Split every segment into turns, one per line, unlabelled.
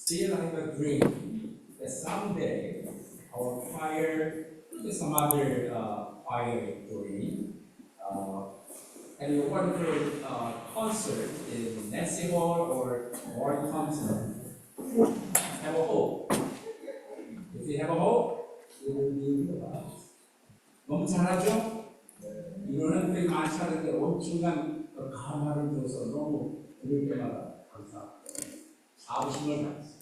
Still, I have a dream that someday our choir, maybe some other choir doing, uh, and a wonderful concert in Nancy Hall or Warren Thompson. Have a hope. If you have a hope, you will be realized. 너무 잘하죠? 이거는 되게 많이 하는데 온순간 가마를 들어서 너무 들을 때마다 감사합니다. 자부심을 갖습니다.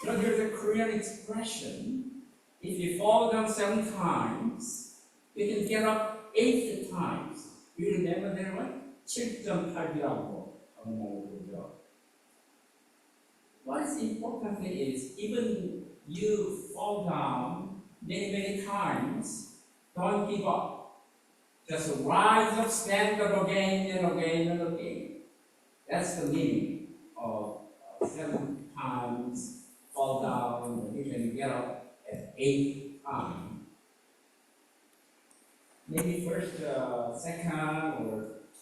You know, there's a Korean expression, if you fall down 7 times, you can get up 8 times. You remember that one? 7.8이라고 하는 말을 보죠. What is important is, even you fall down many times, don't give up. Just rise up, stand up again and again and again. That's the meaning of 7 times fall down, and you can get up at 8 times. Maybe first, second,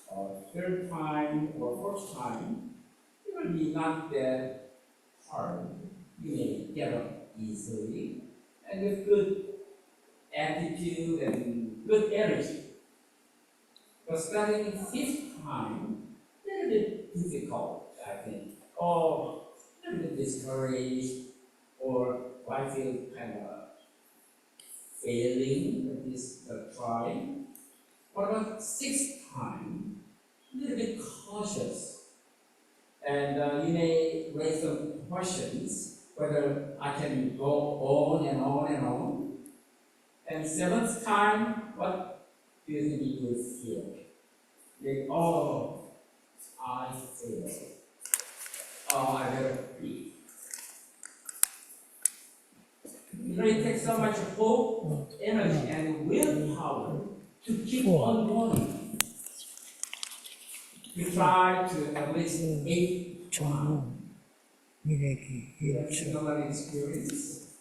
or third time, or fourth time, it will be not that hard. You may get up easily, and with good attitude and good energy. But starting 5th time, a little bit difficult, I think. Or a little bit discouraged, or I feel kind of failing at this trying. What about 6th time? A little bit cautious. And you may raise some questions whether I can go on and on and on. And 7th time, what do you think you will feel? Like, oh, I failed. Oh, I better breathe. You know, it takes so much hope, energy, and willpower to keep on going. We try to at least 8 times. That's another experience.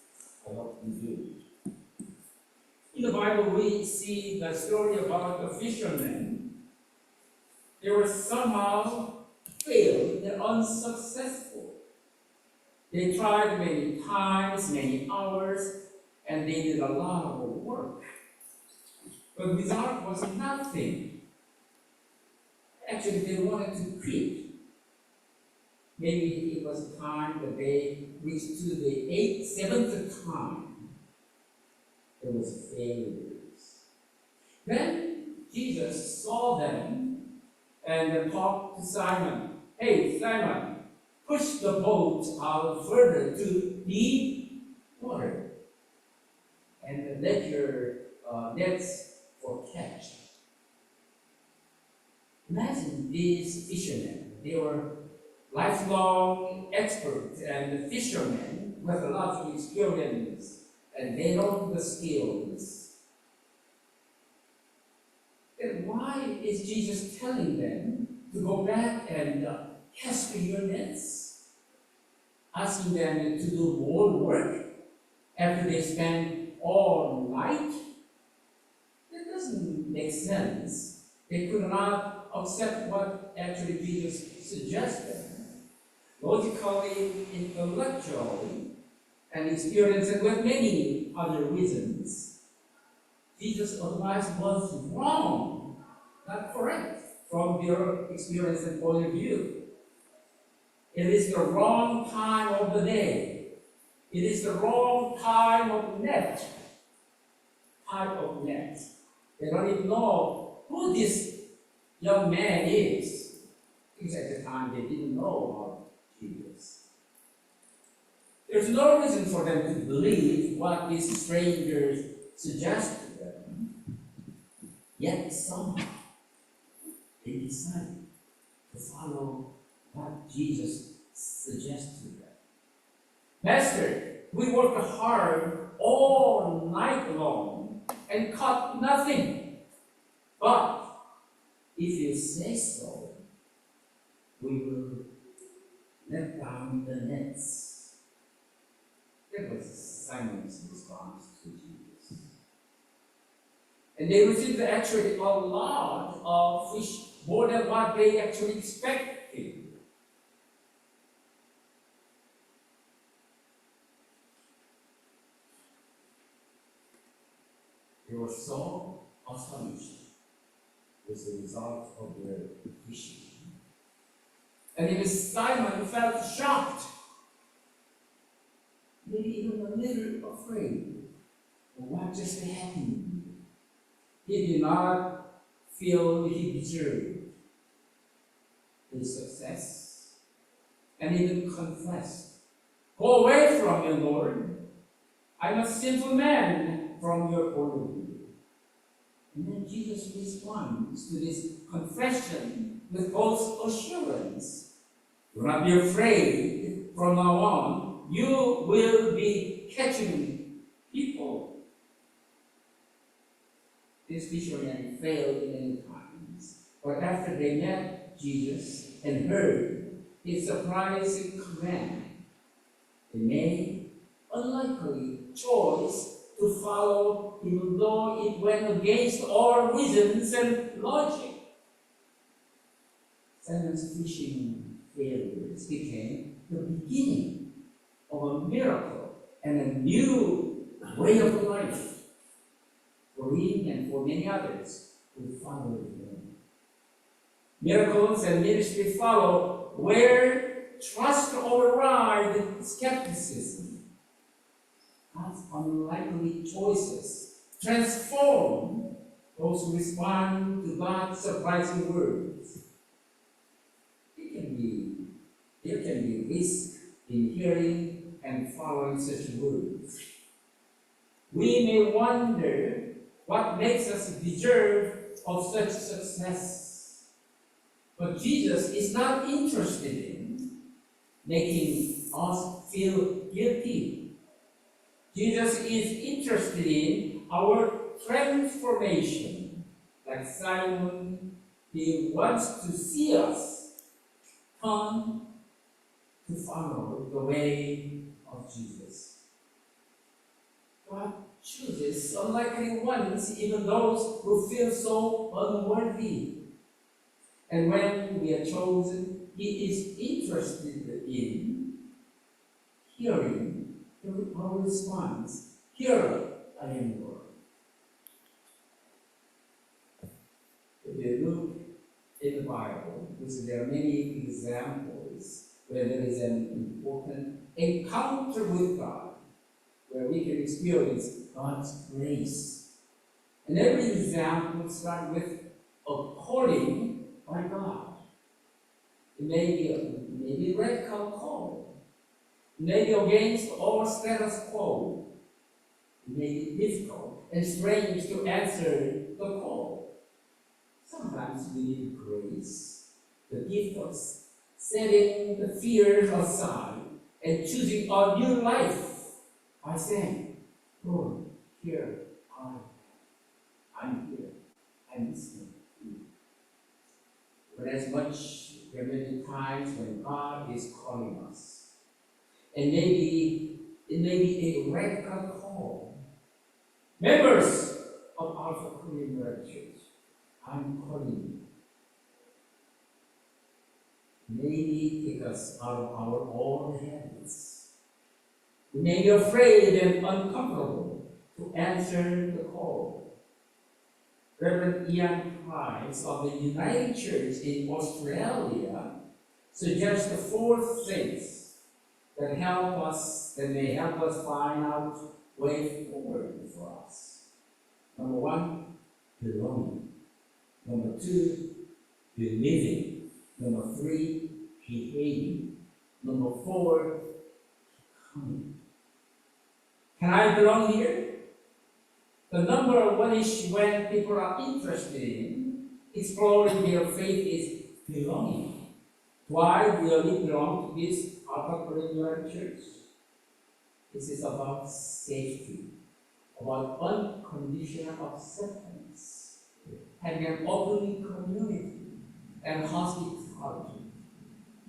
I hope you do. In the Bible, we see the story about the fishermen. They were somehow failed, they're unsuccessful. They tried many times, many hours, and they did a lot of work. But the result was nothing. Actually, they wanted to quit. Maybe it was time that they reached to the 7th time. There was failures. Then Jesus saw them and talked to Simon. Hey, Simon, push the boat out further to deep water and let your nets for catch. Imagine these fishermen. They were lifelong experts and fishermen with a lot of experience, and they know the skills. Then why is Jesus telling them to go back and cast your nets? Asking them to do more work after they spend all night? That doesn't make sense. They could not accept what actually Jesus suggested. Logically, intellectually, and experienced with many other reasons, Jesus' advice was wrong, not correct from their experience and point of view. It is the wrong time of the day. It is the wrong time of type of net. They don't even know who this young man is. Because at the time they didn't know about Jesus. There's no reason for them to believe what these strangers suggested them. Yet somehow they decided to follow what Jesus suggested them. Master, we worked hard all night long and caught nothing. But if you say so, we will let down the nets. That was Simon's response to Jesus. And they received actually a lot of fish, more than what they actually expected. They were so astonished with the result of their fishing. And even Simon felt shocked, maybe even a little afraid of what just happened. He did not feel he deserved his success, and even confessed, "Go away from me, Lord. I'm a sinful man from your point of view." And then Jesus responds to this confession with both assurance. "Do not be afraid. From now on, you will be catching people." This fisherman failed many times, but after they met Jesus and heard his surprising command, they made a likely choice to follow, even though it went against all reasons and logic. Simon's fishing failures became the beginning of a miracle and a new way of life for him and for many others who followed him. Miracles and ministry follow where trust overrides skepticism. God's unlikely choices transform those who respond to God's surprising words. There can be risk in hearing and following such words. We may wonder what makes us deserve of such success. But Jesus is not interested in making us feel guilty. Jesus is interested in our transformation. Like Simon, he wants to see us turn to follow the way of Jesus. God chooses unlikely ones, even those who feel so unworthy. And when we are chosen, He is interested in hearing our response. "Here I am, Lord." If you look in the Bible, because there are many examples where there is an important encounter with God, where we can experience God's grace. And every example starts with a calling by God. It may be a radical call. It may be against all status quo. It may be difficult and strange to answer the call. Sometimes we need grace, the gift of setting the fears aside and choosing a new life by saying, "Lord, here I am. I'm here. I'm listening to you." But as much, there are many times when God is calling us. And maybe it may be a radical call. Members of Alpha Korean Church, I'm calling you. Maybe take us out of our own hands. We may be afraid and uncomfortable to answer the call. Reverend Ian Price of the United Church in Australia suggests the 4 things that may help us find out way forward for us. Number 1, belonging. Number 2, believing. Number 3, behaving. Number 4, becoming. Can I belong here? The number 1 issue when people are interested in exploring their faith is belonging. Why do we belong to this Alpha Korean Church? This is about safety, about unconditional acceptance, having an open community, and hospitality.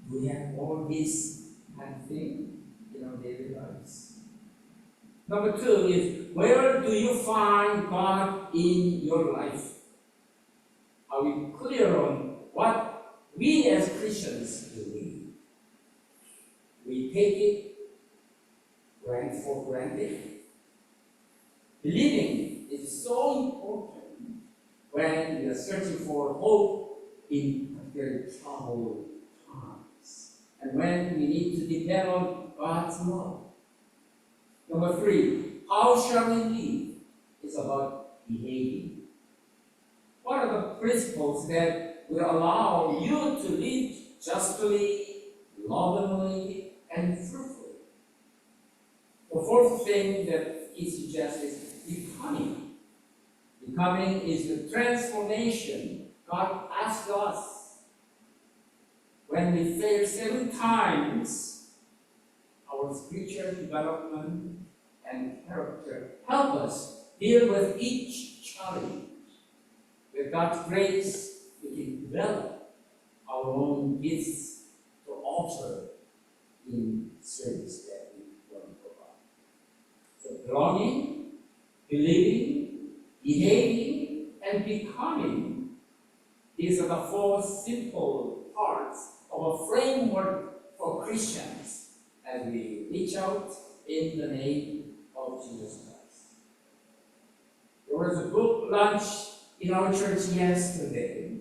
We have all this kind of thing in our daily lives. Number 2 is, where do you find God in your life? Are we clear on what we as Christians believe? We take it for granted. Believing is is so important when we are searching for hope in very troubled times, and when we need to depend on God's love. Number 3, how shall we live? It's about behaving. What are the principles that will allow you to live justly, lovingly, and fruitfully? The fourth thing that he suggests is becoming. Becoming is the transformation God asks us. When we fail 7 times, our spiritual development and character help us deal with each challenge. With God's grace, we can develop our own gifts to offer in service that we want to provide. So belonging, believing, behaving, and becoming, these are the 4 simple parts of a framework for Christians as we reach out in the name of Jesus Christ. There was a book lunch in our church yesterday.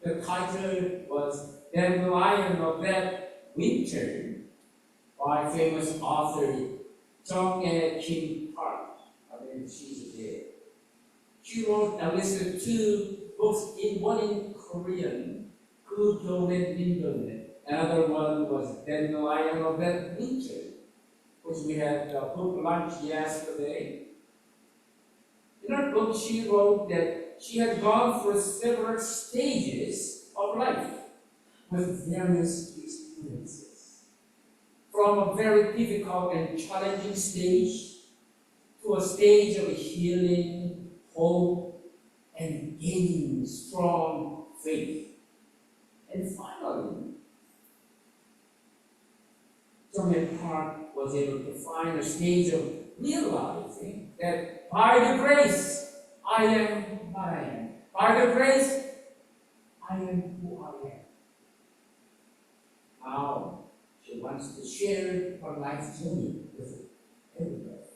The title was Dandelion of That Winter by famous author Jung-ae Kim Park. I mean, she's dead. She wrote at least 2 books, one in Korean, Good Joven Internet. Another one was Dandelion of That Winter, which we had book lunch yesterday. In her book, she wrote that she had gone through several stages of life with various experiences. From a very difficult and challenging stage to a stage of healing, hope, and gaining strong faith. And finally, Jung-ae Park was able to find a stage of realizing that by the grace, I am what I am. By the grace, I am who I am. Now, she wants to share her life journey with everybody.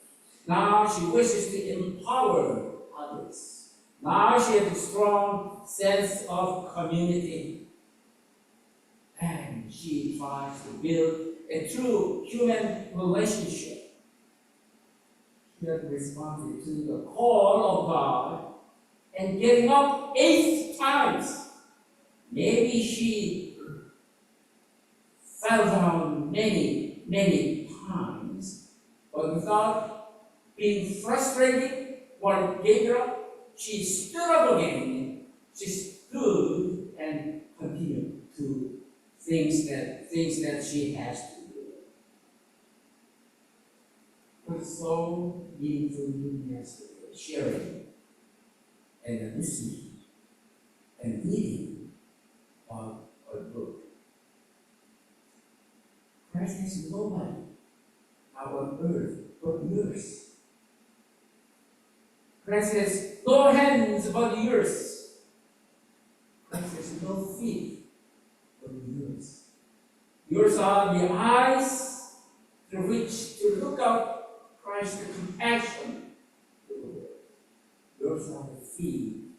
Now, she wishes to empower others. Now, she has a strong sense of community. And she tries to build a true human relationship. She has responded to the call of God and getting up 8 times. Maybe she fell down many times, but without being frustrated or gave up, she stood up again. She stood and continued to things that she has to do. It was so meaningful yesterday, sharing and listening and reading of a book. Christ has nobody out on earth but yours. Christ has no hands but yours. Christ has no feet but yours. Yours are the eyes through which to look out Christ's compassion to the world. Yours are the feet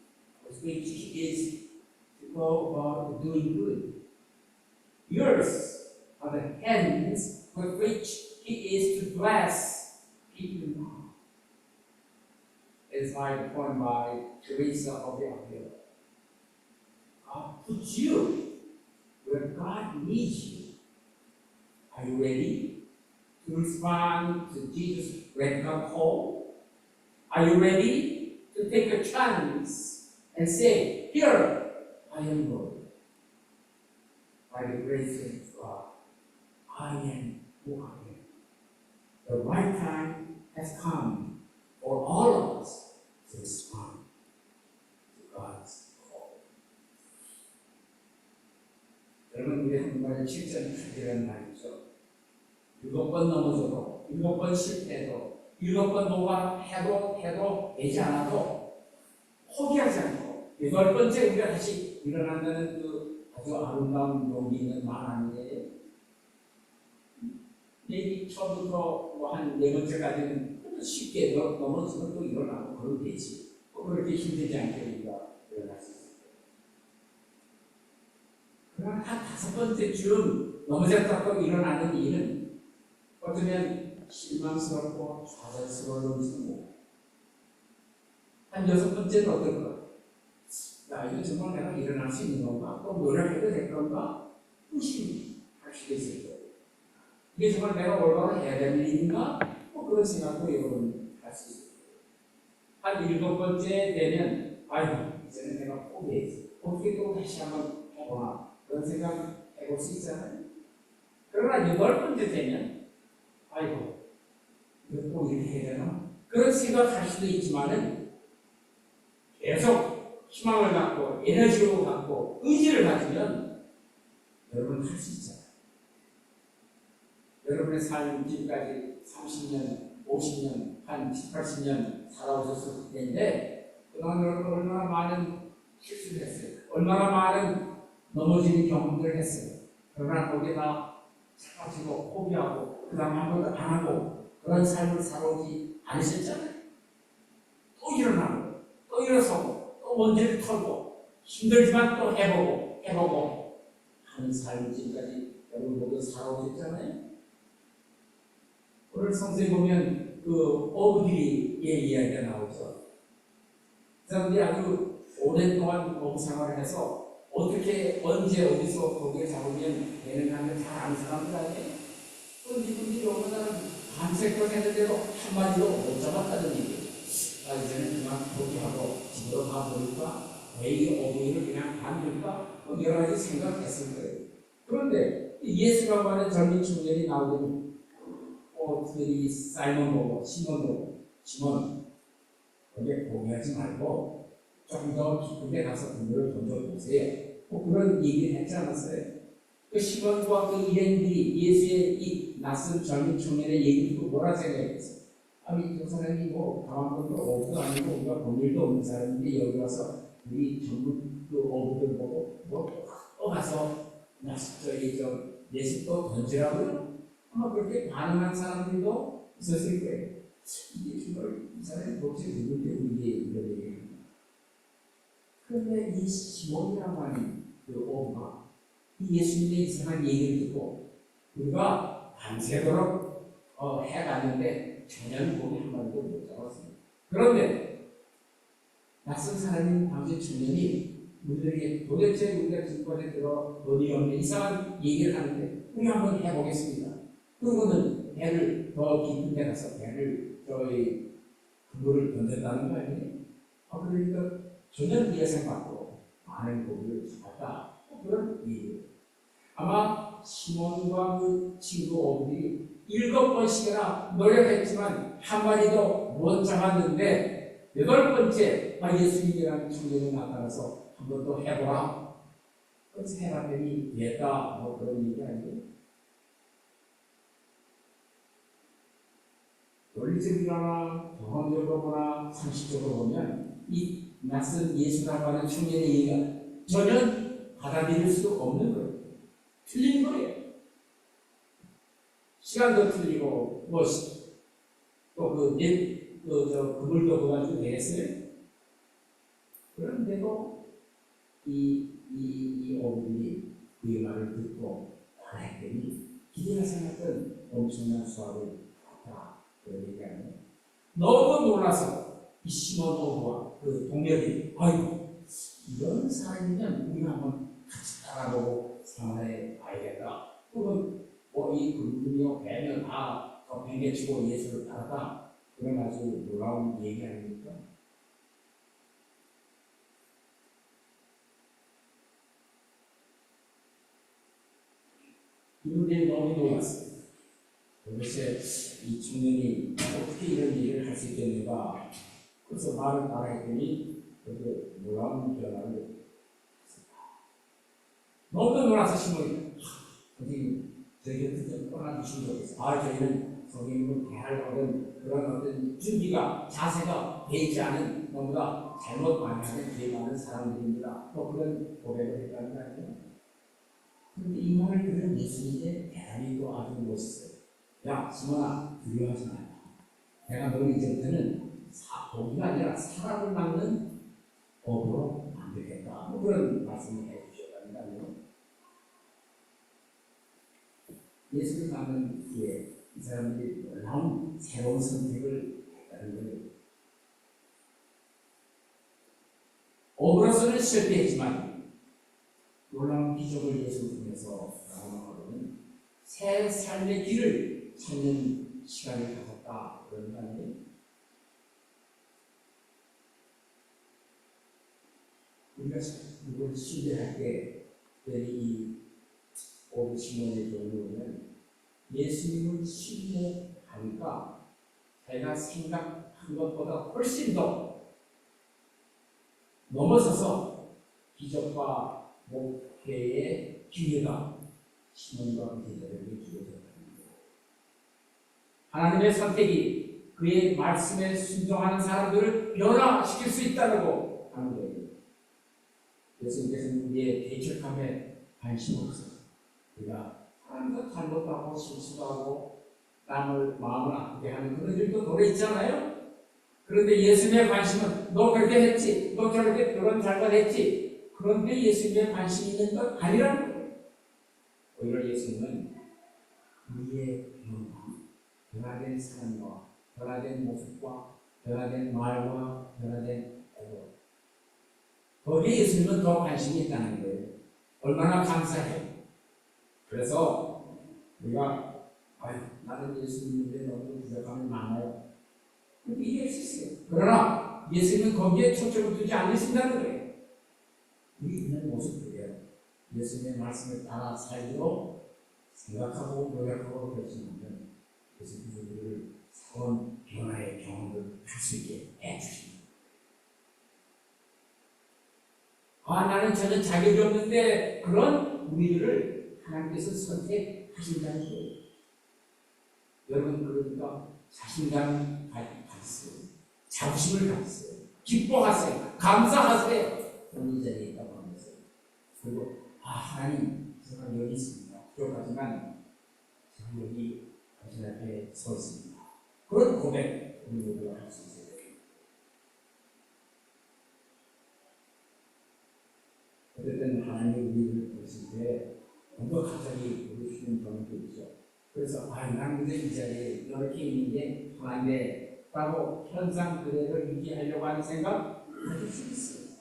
with which He is to go about doing good. Yours are the hands with which He is to bless people now. It's like a poem by Teresa of Avila. God puts you where God needs you. Are you ready to respond to Jesus' radical call? Are you ready to take a chance and say, "Here I am, Lord"? By the grace of God, I am who I am. The right time has come for all of us to respond to God's call. 여러분, 우리 한국말의 7.8이라는 말이죠. 7번 넘어져도, 7번 실패해도, 7번 노력해도 되지 않아도 포기하지 않고 8번째 우리가 다시 일어난다는 그 아주 아름다운 용기 있는 말 아니에요? maybe 처음부터 한 4번째까지는 쉽게 넘어지면 또 일어나고 그러면 되지. 그렇게 힘들지 않게 우리가 일어날 수 있어요. 그러나 한 5번째쯤 넘어졌다 또 일어나는 일은 어쩌면 실망스럽고 좌절스러울 놈이고, 한 6번째는 어떨까? 야, 이거 정말 내가 일어날 수 있는 건가? 또 노력해도 될 건가? 의심할 수도 있을 거예요. 이게 정말 내가 올바로 해야 될 일인가? 뭐 그런 생각도 여러분 할 수 있을 거예요. 한 7번째 되면, 아이고, 이제는 내가 포기했어. 어떻게 또 다시 한번 해보나? 그런 생각 해볼 수 있잖아요. 그러나 8번째 되면, 아이고, 이거 또 이렇게 해야 되나? 그런 생각할 수도 있지만은, 계속 희망을 갖고 에너지를 갖고 의지를 가지면 여러분 할 수 있잖아요. 여러분의 삶 지금까지 30년, 50년, 한 70, 80년 살아오셨을 텐데 그동안 여러분 얼마나 많은 실수를 했어요. 얼마나 많은 넘어지는 경험들을 했어요. 그러나 거기다 차가지고 포기하고 그 다음 한 번도 안 하고 그런 삶을 살아오지 않으셨잖아요. 또 일어나고 또 일어서고 또 먼지를 털고 힘들지만 또 해보고 하는 삶을 지금까지 여러분 모두 살아오셨잖아요. 오늘 성서에 보면 그 어부들이의 이야기가 나오죠. 그 사람들이 아주 오랜 동안 어부 생활을 해서 어떻게 언제 어디서 고기를 잡으면 되는가 하는 잘 아는 사람들 아니에요. 그럼 이분들이 어느 날은 밤새껏 했는데도 한마디도 못 잡았다는 얘기예요. 이제는 그냥 포기하고 집으로 가버릴까? 에이, 어부인을 그냥 반릴까? 여러 가지 생각했을 거예요. 그런데 예수라고 하는 젊은 청년이 나오더니 특별히 사이먼 보고 시몬 거기에 포기하지 말고 좀 더 깊은 데 가서 그물을 던져보세요. 그런 얘기를 했지 않았어요? 그 시몬과 그 일행들이 예수의 이 낯선 젊은 청년의 얘기를 듣고 뭐라 생각했어요? 저 사람이 강한 것도 어부도 아니고 우리가 본 일도 없는 사람인데 여기 와서 우리 전부 그 어부들 보고 또 가서 예수 또 던지라고요? 아마 그렇게 반응한 사람들도 있었을 거예요. 이게 정말 이 사람이 도대체 누군데 우리에게 이런 얘기를 합니다. 그런데 이 시몬이라고 하는 그 어부가 이 예수님의 이상한 얘기를 듣고 우리가 밤새도록 해갔는데 전혀 고기 한 마리도 못 잡았습니다. 그런데 낯선 사람인 당시 청년이 우리들에게 도대체 우리가 지금까지 들어 어디 없는 이상한 얘기를 하는데 우리 한번 해보겠습니다. 그러고는 배를 더 깊은 데 가서 배를 그물을 던졌다는 거 아니에요? 그러니까 전혀 예상받고 많은 고기를 잡았다. 그런 얘기예요. 아마 시몬과 그 친구 어부들이 7번씩이나 노력했지만 한 마리도 못 잡았는데 8번째 예수님이라는 청년이 나타나서 한 번 더 해보라. 그래서 해봤더니 됐다. 그런 얘기 아니에요? 논리적이거나 경험적으로 보나 상식적으로 보면 이 낯선 예수라고 하는 청년의 얘기가 전혀 받아들일 수 없는 거예요. 틀린 거예요. 시간도 틀리고 그물도 그가지고 내했어요. 그런데도 이 어부들이 그의 말을 듣고 따라했더니 기대가 생각했던 엄청난 수확을 봤다. 그런 얘기 아니에요. 너무 놀라서 이 시몬 어부와 그 동료들이 아이고 이런 사람이면 우리가 한번 같이 따라보고 생활해 봐야겠다. 그건 이 그룹이요 배면 더 팽개치고 예수를 따랐다. 그런 아주 놀라운 얘기 아닙니까? 이분들이 너무 놀랐어요. 도대체 이 청년이 어떻게 이런 일을 할 수 있겠는가? 그래서 말을 따라했더니 그게 놀라운 변화를 했습니다. 너무 놀라서 시몬이 선생님 저희 곁에 좀 떠나주신 적 있어요. 저희는 성경을 대하려는 그런 어떤 준비가 자세가 되지 않은 너무나 잘못 방향에 대응하는 사람들입니다. 또 그런 고백을 했다는 거 아니에요? 그런데 이 말을 들은 예수님의 대답이 또 아주 멋있어요. 야 시몬아 두려워하지 마라. 내가 너를 이제부터는 고기가 아니라 사람을 막는 법으로 만들겠다. 뭐 그런 말씀을 해주셨다니까요. 예수를 만난 후에 이 사람들이 놀라운 새로운 선택을 했다는 거예요. 업으로서는 실패했지만 놀라운 기적을 예수 통해서 나오는 새 삶의 길을 찾는 시간을 가졌다. 그런 거 아니에요? 우리가 누구를 신뢰할 때 특별히 이 오브 시몬의 경우는 예수님을 신뢰하니까 자기가 생각한 것보다 훨씬 더 넘어서서 기적과 목회의 기회가 시몬과 베드로에게 주어졌다는 거예요. 하나님의 선택이 그의 말씀에 순종하는 사람들을 변화시킬 수 있다고 하는 거예요. 예수님께서는 우리의 대척함에 관심 없어요. 우리가 하나님과 잘못도 하고 실수도 하고 남을 마음을 아프게 하는 그런 일도 노래 있잖아요. 그런데 예수님의 관심은 너 그렇게 했지, 너 저렇게 그런 잘못했지. 그런데 예수님의 관심이 있는 건 아니라는 거예요. 오히려 예수님은 우리의 변화된 삶과 변화된 모습과 변화된 말과 변화된 애도 거기에 예수님은 더 관심이 있다는 거예요. 얼마나 감사해요. 그래서 우리가 나는 예수님인데 너무 부족함이 많아요. 그렇게 이해할 수 있어요. 그러나 예수님은 거기에 초점을 두지 않으신다는 거예요. 우리 있는 모습 그대로 예수님의 말씀을 따라 살기로 생각하고 노력하고 결심하면 예수님께서 우리를 새로운 변화의 경험을 할 수 있게 해주십니다. 나는 전혀 자격이 없는데 그런 우리들을 하나님께서 선택하신다는 거예요. 여러분 그러니까 자신감 가지세요. 자부심을 가지세요. 기뻐하세요. 감사하세요. 오늘 이 자리에 있다고 하면서 그리고 하나님 제가 여기 있습니다. 부족하지만 제가 여기 당신 앞에 서 있습니다. 그런 고백 우리 모두가 할 수 있어요. 어쨌든 하나님이 우리를 보실 때 뭔가 갑자기 우리 주는 경험도 있죠. 그래서 나는 이 자리에 이렇게 있는 게 하나님의 라고 현상 그대로 유지하려고 하는 생각 가질 수 있어요.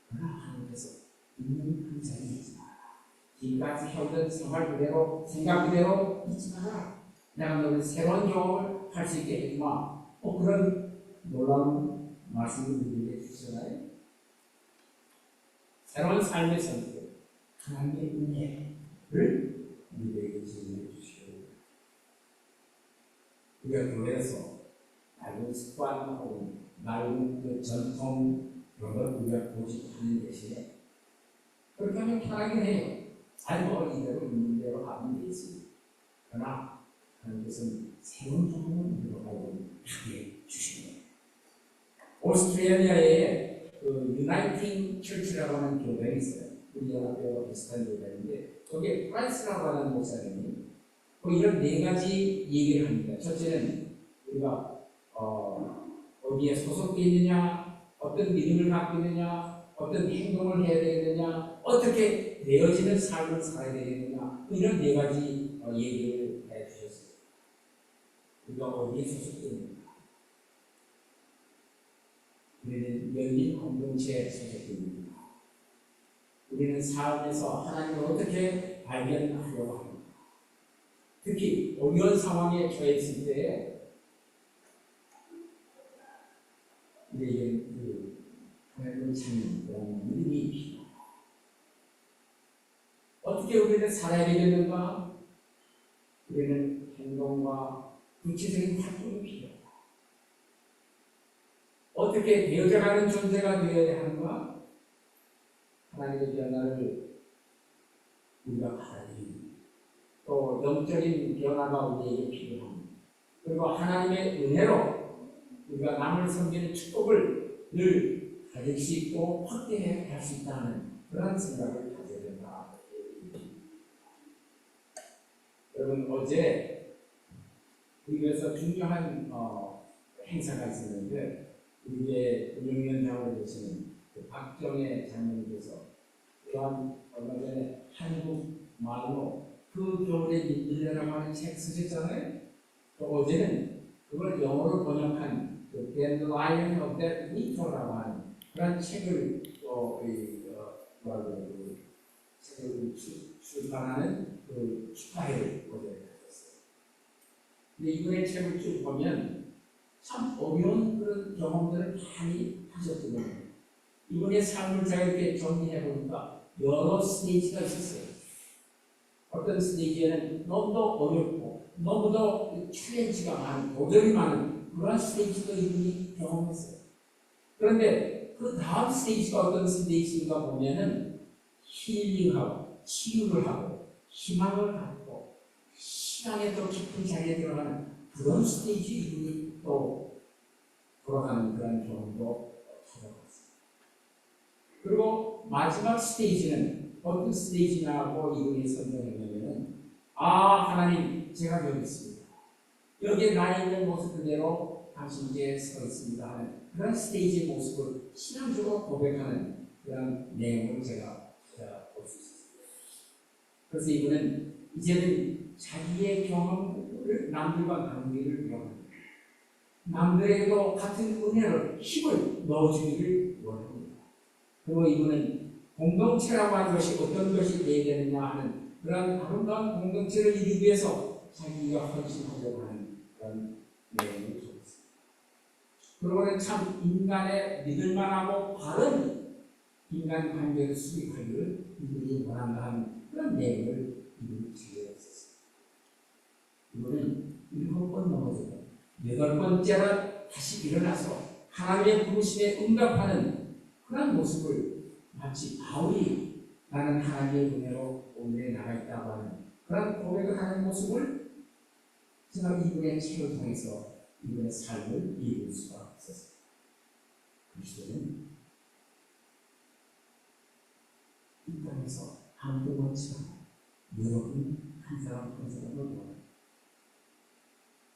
그러나 하나님께서 있는 그 자리에 있지 마라. 지금까지 해오던 생활 그대로 생각 그대로 있지 마라. 내가 너를 새로운 경험을 할 수 있게 해주마. 그런 놀라운 말씀을 우리에게 주시잖아요. 새로운 삶의 선택, 하나님의 은혜를 우리에게 제공해 주시고 우리가 교회에서 낡은 습관하고 낡은 그 전통 그런 걸 우리가 고집하는 대신에 그렇게 하면 편하긴 해요. 이대로 있는 대로 하면 되지. 그러나 하나님께서는 새로운 경험을 우리가 하게 주시는 거예요. 오스트레일리아에 유나이팅 처치라고 하는 교회가 있어요. 우리 연합교회와 비슷한 교회인데 거기에 프란스라고 하는 목사님이 이런 네 가지 얘기를 합니다. 첫째는 우리가 어디에 소속되어 있느냐, 어떤 믿음을 갖고 있느냐, 어떤 행동을 해야 되느냐, 어떻게 되어지는 삶을 살아야 되느냐 이런 네 가지 얘기를 해주셨어요. 우리가 어디에 소속되어 있느냐. 우리는 열린 공동체에 소속됩니다. 우리는 삶에서 하나님을 어떻게 발견하려고 합니다. 특히 어려운 상황에 처해 있을 때 우리에게 하나님을 찾는 그런 믿음이 필요합니다. 어떻게 우리는 살아야 되겠는가? 우리는 행동과 구체적인 활동이 필요합니다. 어떻게 되어져가는 존재가 되어야 하는가? 하나님의 변화를 우리가 받아들이는 또 영적인 변화가 우리에게 필요합니다. 그리고 하나님의 은혜로 우리가 남을 섬기는 축복을 늘 가질 수 있고 확대해 갈 수 있다는 그런 생각을 가져야 된다. 여러분 어제 우리에서 중요한 행사가 있었는데 우리의 운영위원장으로 계시는 그 박정혜 장로님께서 또한 얼마 전에 한국 말로 그 겨울에 민들레라고 하는 책 쓰셨잖아요. 또 어제는 그걸 영어로 번역한 그 Dandelion of the Winter라고 하는 그런 책을 또 책을 출판하는 그 축하회를 어제 가졌어요. 근데 이번에 책을 쭉 보면 참 어려운 그런 경험들을 많이 하셨거든요. 이번에 삶을 제가 이렇게 정리해 보니까 여러 스테이지가 있었어요. 어떤 스테이지에는 너무도 어렵고 너무도 챌린지가 많은 도전이 많은 그런 스테이지도 이분이 경험했어요. 그런데 그 다음 스테이지가 어떤 스테이지인가 보면은 힐링하고 치유를 하고 희망을 갖고 시간에 더 깊은 자리에 들어가는 그런 스테이지 이분이 또 돌아가는 그런 경험도 찾아봤습니다. 그리고 마지막 스테이지는 어떤 스테이지냐고 이분이 선정했냐면은 하나님 제가 여기 있습니다. 여기에 나 있는 모습 그대로 당신께 서 있습니다 하는 그런 스테이지의 모습을 신앙적으로 고백하는 그런 내용을 제가 찾아볼 수 있었습니다. 그래서 이분은 이제는 자기의 경험을 남들과 나누기를 원합니다. 남들에게도 같은 은혜를 힘을 넣어주기를 원합니다. 그리고 이분은 공동체라고 하는 것이 어떤 것이 되어야 되느냐 하는 그런 아름다운 공동체를 이루기 위해서 자기가 헌신하려고 하는 그런 내용을 적었습니다. 그러고는 참 인간의 믿을만하고 바른 인간관계를 수립하기를 이분이 원한다 하는 그런 내용을 이분이 지어있었습니다. 이분은 7번 넘어지고 8번째로 다시 일어나서 하나님의 부르심에 응답하는 그런 모습을 마치 바울이 나는 하나님의 은혜로 오늘에 나가 있다고 하는 그런 고백을 하는 모습을 제가 이분의 책을 통해서 이분의 삶을 이해할 수가 있었습니다. 그리스도는 이 땅에서 아무도 원치 않아 여러분 한 사람을 원합니다.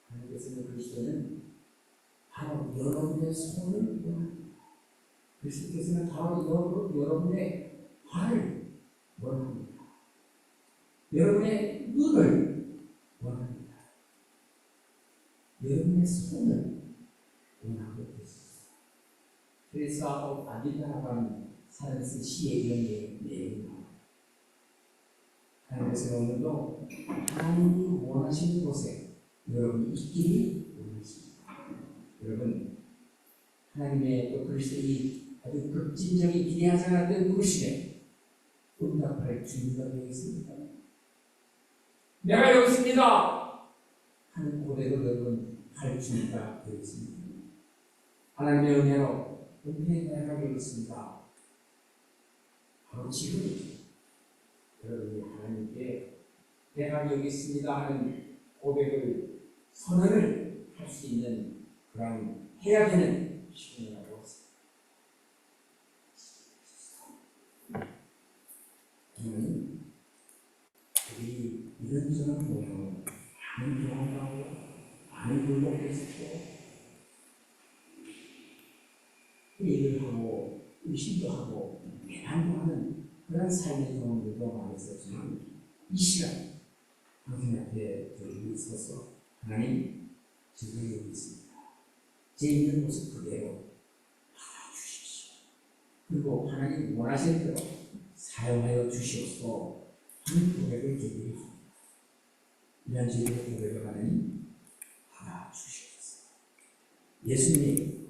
하나님께서는 그리스도는 바로 여러분의 손을 원합니다. 그리스도께서는 바로 여러분의 발을 원합니다. 여러분의 눈을 원합니다. 여러분의 손을 원하고 계십니다. 그래서 아디다라고 하는 사람이 쓴 시에 이런 내용이 나옵니다. 하나님께서 오늘도 하나님이 원하시는 곳에 여러분이 있기를 원하십니다. 여러분 하나님의 또 그리스도의 아주 급진적인 기대하지 않았던 부르심에 응답할 준비가 되어 있습니다. 내가 여기 있습니다 하는 고백을 여러분 할 준비가 되어 있습니다. 하나님의 은혜로 내가 여기 있습니다. 바로 지금 여러분이 하나님께 내가 여기 있습니다 하는 고백을 선언을 할 수 있는 그런 해야 되는 시간이라고 했습니다. 저는 우리 이런저런 모양으로 많은 경험하고 많은 굴복했었고 일을 하고 의심도 하고 배반도 하는 그런 삶의 경험들도 많이 있었지만 이 시간 당신 앞에 저희들이 서서 하나님 제가 여기 있습니다. 제 있는 모습 그대로 받아주십시오. 그리고 하나님 원하시는 대로 사용하여 주시옵소서 하는 고백을 드리겠습니다. 이런 저희들의 고백을 하나님 받아주시옵소서. 예수님